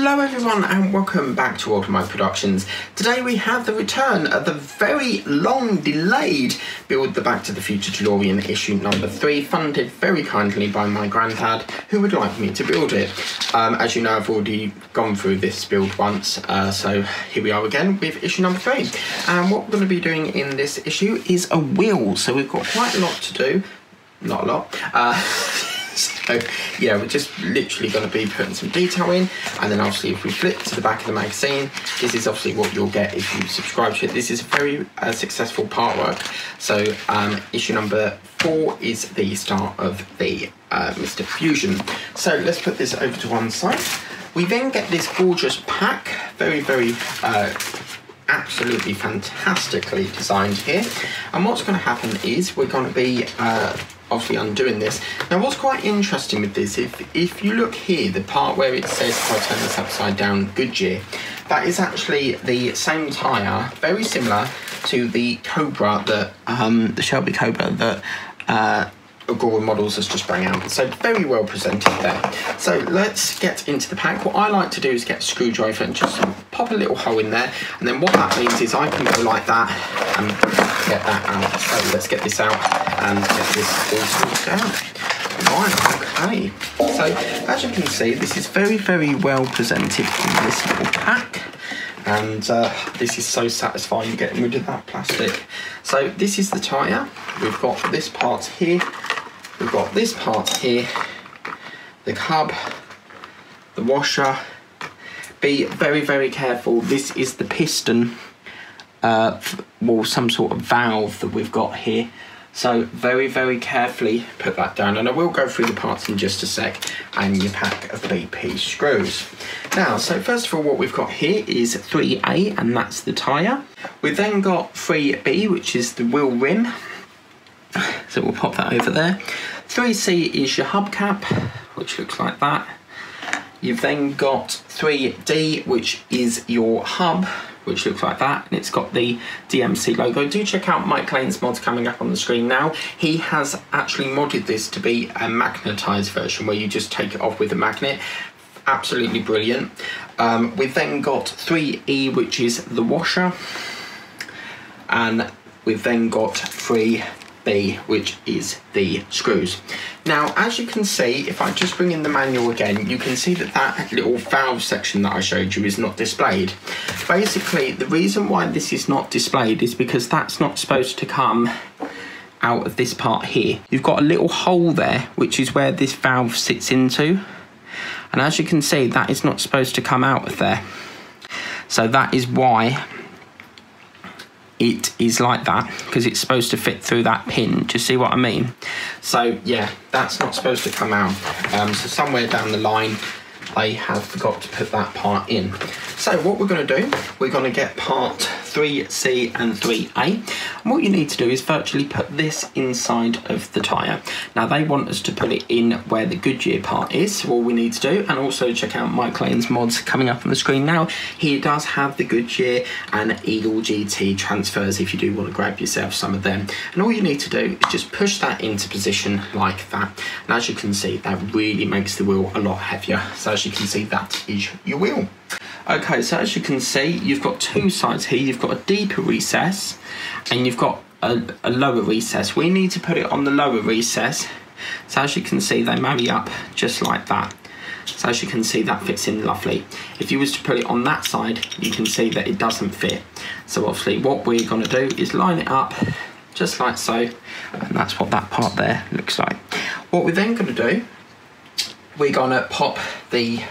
Hello everyone and welcome back to Ultimate Productions. Today we have the return of the very long delayed build the Back to the Future DeLorean issue number 3, funded very kindly by my granddad who would like me to build it. As you know, I've already gone through this build once, so here we are again with issue number 3. And what we're going to be doing in this issue is a wheel, so we've got quite a lot to do. Not a lot. So yeah, we're just literally going to be putting some detail in, and then obviously if we flip to the back of the magazine, this is obviously what you'll get if you subscribe to it. This is a very successful part work. So issue number 4 is the start of the Mr. Fusion. So let's put this over to one side. We then get this gorgeous pack, very absolutely fantastically designed here. And what's going to happen is we're going to be obviously undoing this. Now what's quite interesting with this, if you look here, the part where it says, if I turn this upside down, Goodyear, that is actually the same tyre, very similar to the Cobra that, the Shelby Cobra that Agora Models has just brought out. So very well presented there. So let's get into the pack. What I like to do is get a screwdriver and just pop a little hole in there, and then what that means is I can go like that and get that out. So let's get this out and get this all sorted out. Right, okay. So as you can see, this is very well presented in this little pack. And this is so satisfying getting rid of that plastic. So this is the tyre. We've got this part here. We've got this part here. The hub, the washer. Be very careful. This is the piston, well, some sort of valve that we've got here. So very carefully put that down, and I will go through the parts in just a sec, and your pack of BP screws. Now, so first of all, what we've got here is 3A, and that's the tyre. We've then got 3B, which is the wheel rim. So we'll pop that over there. 3C is your hubcap, which looks like that. You've then got 3D, which is your hub, which looks like that, and it's got the DMC logo. Do check out Mike Lane's mods coming up on the screen now. He has actually modded this to be a magnetised version where you just take it off with a magnet. Absolutely brilliant. We've then got 3E, which is the washer, and we've then got 3B, which is the screws. Now, as you can see, if I just bring in the manual again, you can see that that little valve section that I showed you is not displayed. Basically, the reason why this is not displayed is because that's not supposed to come out of this part here. You've got a little hole there, which is where this valve sits into. And as you can see, that is not supposed to come out of there. So that is why it is like that, because it's supposed to fit through that pin. Do you see what I mean? So yeah, that's not supposed to come out. So somewhere down the line, they have forgot to put that part in. So what we're going to do, we're going to get part 3C and 3A. And what you need to do is virtually put this inside of the tyre. Now they want us to put it in where the Goodyear part is, so all we need to do, and also check out Mike Lane's mods coming up on the screen now. He does have the Goodyear and Eagle GT transfers if you do want to grab yourself some of them. And all you need to do is just push that into position like that. And as you can see, that really makes the wheel a lot heavier. So as you can see, that is your wheel. Okay, so as you can see, you've got two sides here. You've got a deeper recess and you've got a lower recess. We need to put it on the lower recess. So as you can see, they marry up just like that. So as you can see, that fits in lovely. If you was to put it on that side, you can see that it doesn't fit. So obviously what we're going to do is line it up just like so. And that's what that part there looks like. What we're then going to do, we're going to pop the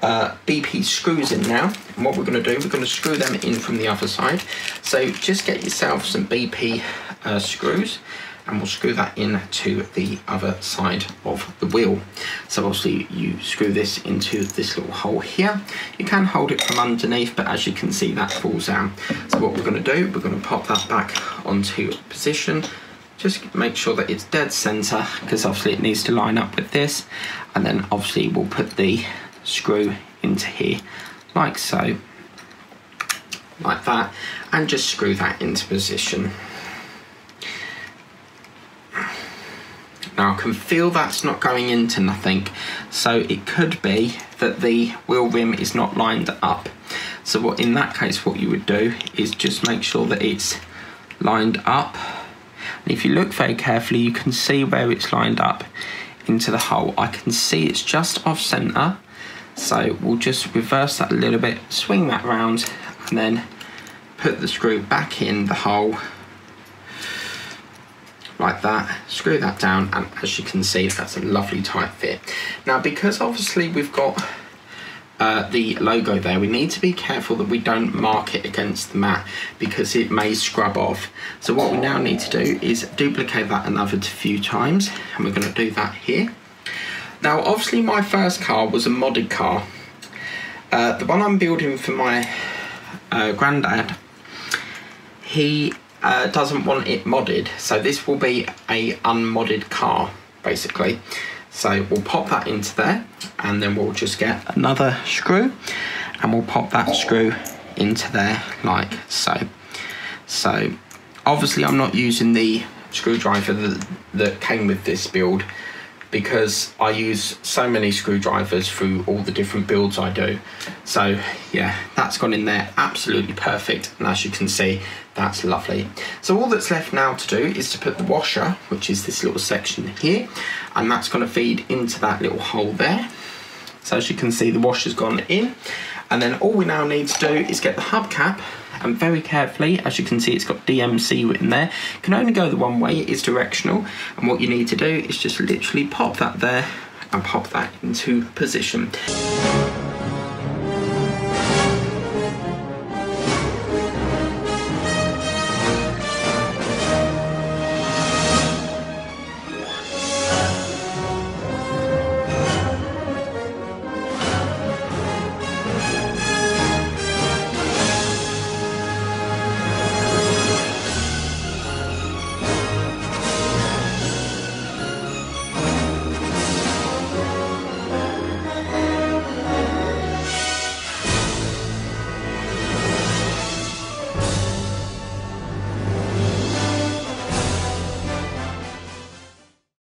BP screws in now, and what we're going to do, we're going to screw them in from the other side. So just get yourself some BP screws, and we'll screw that in to the other side of the wheel. So obviously you screw this into this little hole here. You can hold it from underneath, but as you can see, that falls down. So what we're going to do, we're going to pop that back onto position. Just make sure that it's dead center, because obviously it needs to line up with this, and then obviously we'll put the screw into here like so, like that, and just screw that into position. Now I can feel that's not going into nothing, so it could be that the wheel rim is not lined up. So what in that case what you would do is just make sure that it's lined up. And if you look very carefully, you can see where it's lined up into the hole. I can see it's just off centre, so we'll just reverse that a little bit, swing that round, and then put the screw back in the hole like that, screw that down, and as you can see, that's a lovely tight fit. Now, because obviously we've got the logo there, we need to be careful that we don't mark it against the mat because it may scrub off. So what we now need to do is duplicate that another few times, and we're going to do that here. Now, obviously my first car was a modded car. The one I'm building for my granddad, he doesn't want it modded, so this will be a unmodded car basically. So we'll pop that into there, and then we'll just get another screw and we'll pop that screw into there like so. So obviously I'm not using the screwdriver that came with this build because I use so many screwdrivers through all the different builds I do. So yeah, that's gone in there absolutely perfect, and as you can see, that's lovely. So all that's left now to do is to put the washer, which is this little section here, and that's going to feed into that little hole there. So as you can see, the washer's gone in, and then all we now need to do is get the hubcap, and very carefully, as you can see, it's got DMC written there. It can only go the one way, it is directional, and what you need to do is just literally pop that there and pop that into position.